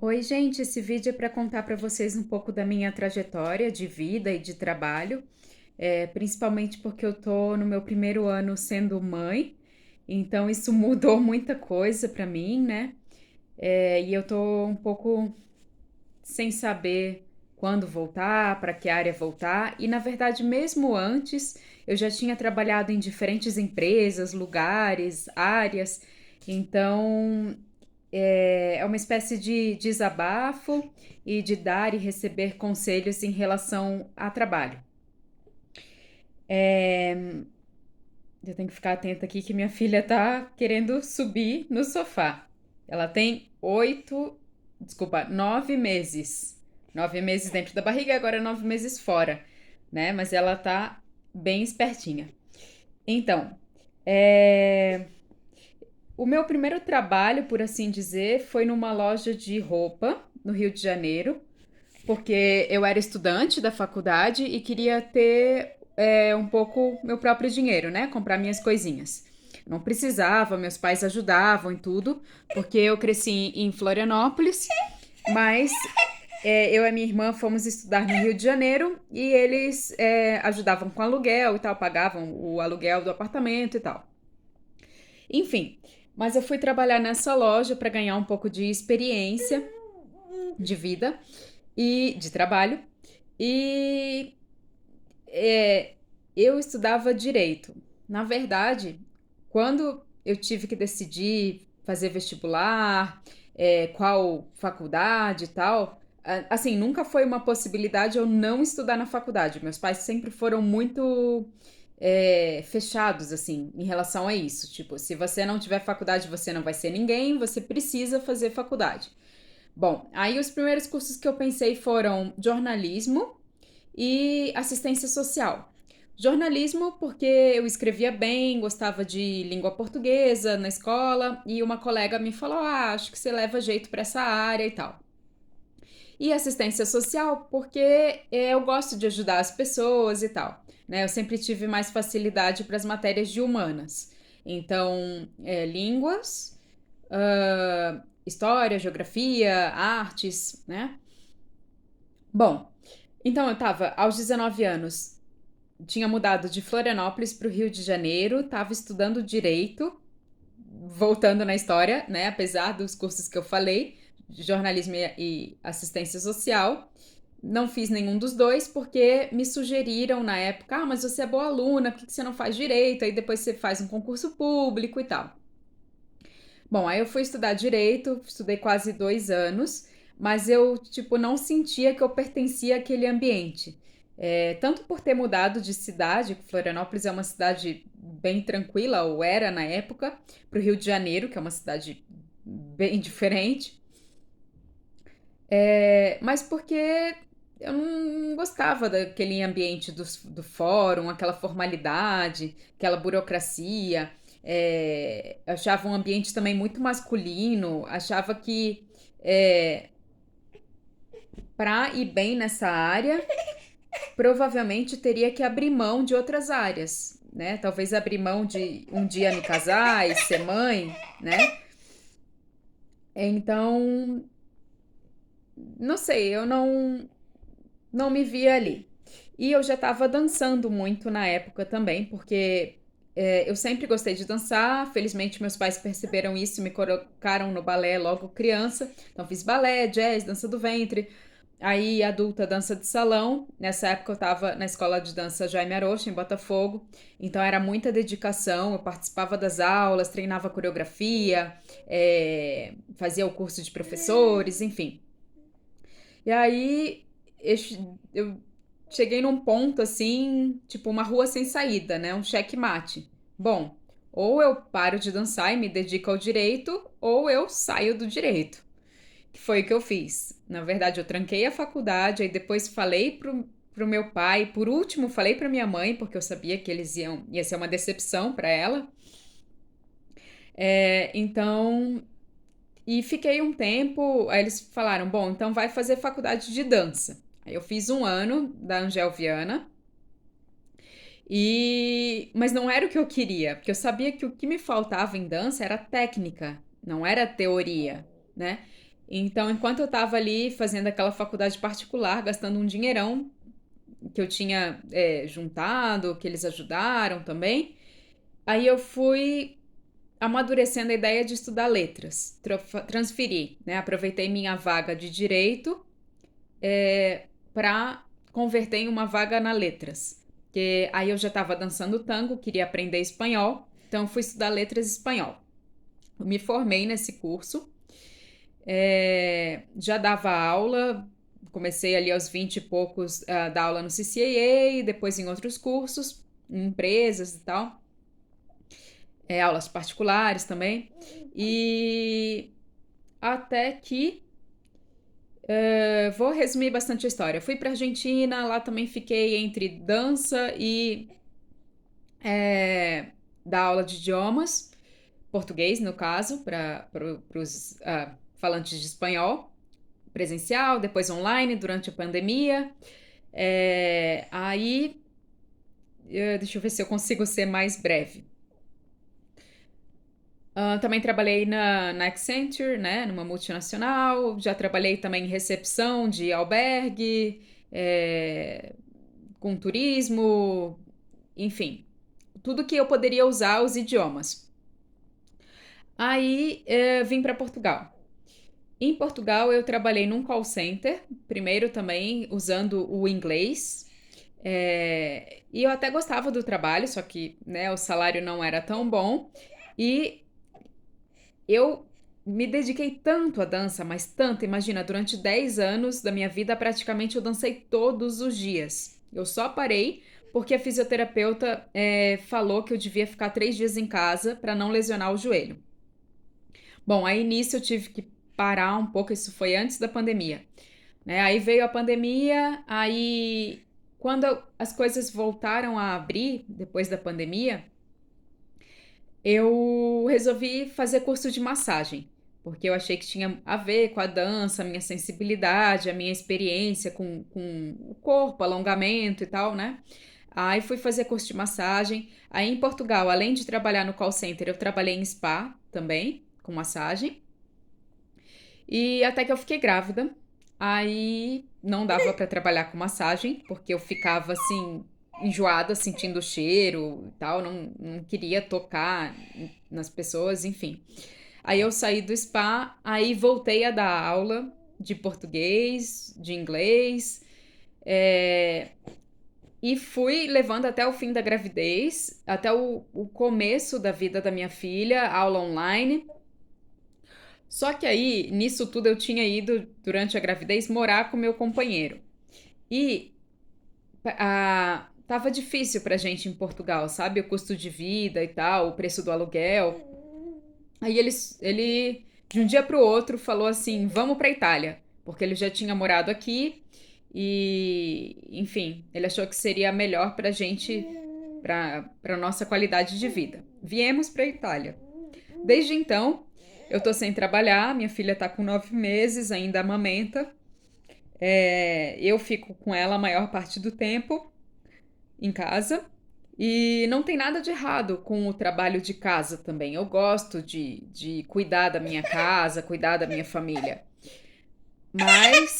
Oi, gente, esse vídeo é para contar para vocês um pouco da minha trajetória de vida e de trabalho, principalmente porque eu tô no meu primeiro ano sendo mãe, então isso mudou muita coisa para mim, né? E eu tô um pouco sem saber quando voltar, para que área voltar, e na verdade, mesmo antes, eu já tinha trabalhado em diferentes empresas, lugares, áreas, então é uma espécie de desabafo e de dar e receber conselhos em relação a trabalho. Eu tenho que ficar atenta aqui que minha filha tá querendo subir no sofá. Ela tem 9 meses. 9 meses dentro da barriga e agora 9 meses fora, né? Mas ela tá bem espertinha. Então, é, o meu primeiro trabalho, por assim dizer, foi numa loja de roupa no Rio de Janeiro, porque eu era estudante da faculdade e queria ter um pouco meu próprio dinheiro, né? Comprar minhas coisinhas. Não precisava, meus pais ajudavam e tudo, porque eu cresci em Florianópolis, mas eu e minha irmã fomos estudar no Rio de Janeiro e eles ajudavam com aluguel e tal, pagavam o aluguel do apartamento e tal. Enfim, mas eu fui trabalhar nessa loja para ganhar um pouco de experiência de vida e de trabalho. E é, eu estudava direito. Na verdade, quando eu tive que decidir fazer vestibular, qual faculdade e tal, assim, nunca foi uma possibilidade eu não estudar na faculdade. Meus pais sempre foram muito fechados, assim, em relação a isso. Tipo, se você não tiver faculdade, você não vai ser ninguém, você precisa fazer faculdade. Bom, aí os primeiros cursos que eu pensei foram jornalismo e assistência social. Jornalismo, porque eu escrevia bem, gostava de língua portuguesa na escola, e uma colega me falou: Ah, acho que você leva jeito para essa área e tal. E assistência social, porque eu gosto de ajudar as pessoas e tal. Né? Eu sempre tive mais facilidade para as matérias de humanas. Então, línguas, história, geografia, artes, né? Bom, então eu tava aos 19 anos, tinha mudado de Florianópolis para o Rio de Janeiro, estava estudando direito, voltando na história, né? Apesar dos cursos que eu falei, de jornalismo e assistência social. Não fiz nenhum dos dois porque me sugeriram na época: ah, mas você é boa aluna, por que você não faz direito? Aí depois você faz um concurso público e tal. Bom, aí eu fui estudar direito, estudei quase 2 anos, mas eu, tipo, não sentia que eu pertencia àquele ambiente. Tanto por ter mudado de cidade, Florianópolis é uma cidade bem tranquila, ou era na época, para o Rio de Janeiro, que é uma cidade bem diferente, mas porque eu não gostava daquele ambiente do fórum, aquela formalidade, aquela burocracia. Eu achava um ambiente também muito masculino, achava que para ir bem nessa área, provavelmente teria que abrir mão de outras áreas, né? Talvez abrir mão de um dia me casar e ser mãe, né? Então, não sei, eu não me via ali. E eu já estava dançando muito na época também, porque eu sempre gostei de dançar. Felizmente, meus pais perceberam isso e me colocaram no balé logo criança. Então, fiz balé, jazz, dança do ventre. Aí, adulta, dança de salão. Nessa época, eu estava na escola de dança Jaime Arocha, em Botafogo. Então, era muita dedicação. Eu participava das aulas, treinava coreografia, fazia o curso de professores, enfim. E aí eu cheguei num ponto assim, tipo uma rua sem saída, né? Um checkmate. Bom, ou eu paro de dançar e me dedico ao direito, ou eu saio do direito. Que foi o que eu fiz. Na verdade, eu tranquei a faculdade, aí depois falei pro meu pai, por último falei pra minha mãe, porque eu sabia que ia ser uma decepção pra ela. Então, e fiquei um tempo, aí eles falaram: bom, então vai fazer faculdade de dança. Aí eu fiz um ano da Angel Viana, mas não era o que eu queria, porque eu sabia que o que me faltava em dança era técnica, não era teoria, né? Então, enquanto eu estava ali fazendo aquela faculdade particular, gastando um dinheirão que eu tinha juntado, que eles ajudaram também, aí eu fui amadurecendo a ideia de estudar letras, transferi, né? Aproveitei minha vaga de direito para converter em uma vaga na letras. Porque aí eu já estava dançando tango, queria aprender espanhol, então fui estudar letras espanhol. Eu me formei nesse curso, já dava aula, comecei ali aos 20 e poucos a dar aula no CCAA, depois em outros cursos, em empresas e tal, aulas particulares também, e até que vou resumir bastante a história. Fui para Argentina, lá também fiquei entre dança e dar aula de idiomas, português no caso, para os falantes de espanhol, presencial, depois online durante a pandemia. Aí, deixa eu ver se eu consigo ser mais breve. Também trabalhei na Accenture, né, numa multinacional. Já trabalhei também em recepção de albergue, com turismo, enfim, tudo que eu poderia usar os idiomas. Aí vim para Portugal. Em Portugal eu trabalhei num call center, primeiro também usando o inglês. E eu até gostava do trabalho, só que né, o salário não era tão bom. E eu me dediquei tanto à dança, mas tanto, imagina, durante 10 anos da minha vida, praticamente eu dancei todos os dias. Eu só parei porque a fisioterapeuta falou que eu devia ficar 3 dias em casa para não lesionar o joelho. Bom, aí nisso eu tive que parar um pouco, isso foi antes da pandemia. Né? Aí veio a pandemia, aí quando as coisas voltaram a abrir depois da pandemia, eu resolvi fazer curso de massagem, porque eu achei que tinha a ver com a dança, a minha sensibilidade, a minha experiência com o corpo, alongamento e tal, né? Aí fui fazer curso de massagem. Aí em Portugal, além de trabalhar no call center, eu trabalhei em spa também, com massagem. E até que eu fiquei grávida. Aí não dava para trabalhar com massagem, porque eu ficava assim, enjoada, sentindo o cheiro e tal, não queria tocar nas pessoas, enfim. Aí eu saí do spa, aí voltei a dar aula de português, de inglês, e fui levando até o fim da gravidez, até o começo da vida da minha filha, aula online. Só que aí, nisso tudo, eu tinha ido, durante a gravidez, morar com meu companheiro. E tava difícil pra gente em Portugal, sabe? O custo de vida e tal, o preço do aluguel. Aí ele de um dia pro outro, falou assim: vamos pra Itália. Porque ele já tinha morado aqui e, enfim, ele achou que seria melhor pra gente, pra nossa qualidade de vida. Viemos pra Itália. Desde então, eu tô sem trabalhar, minha filha tá com 9 meses, ainda amamenta. Eu fico com ela a maior parte do tempo em casa. E não tem nada de errado com o trabalho de casa também. Eu gosto de cuidar da minha casa, cuidar da minha família. Mas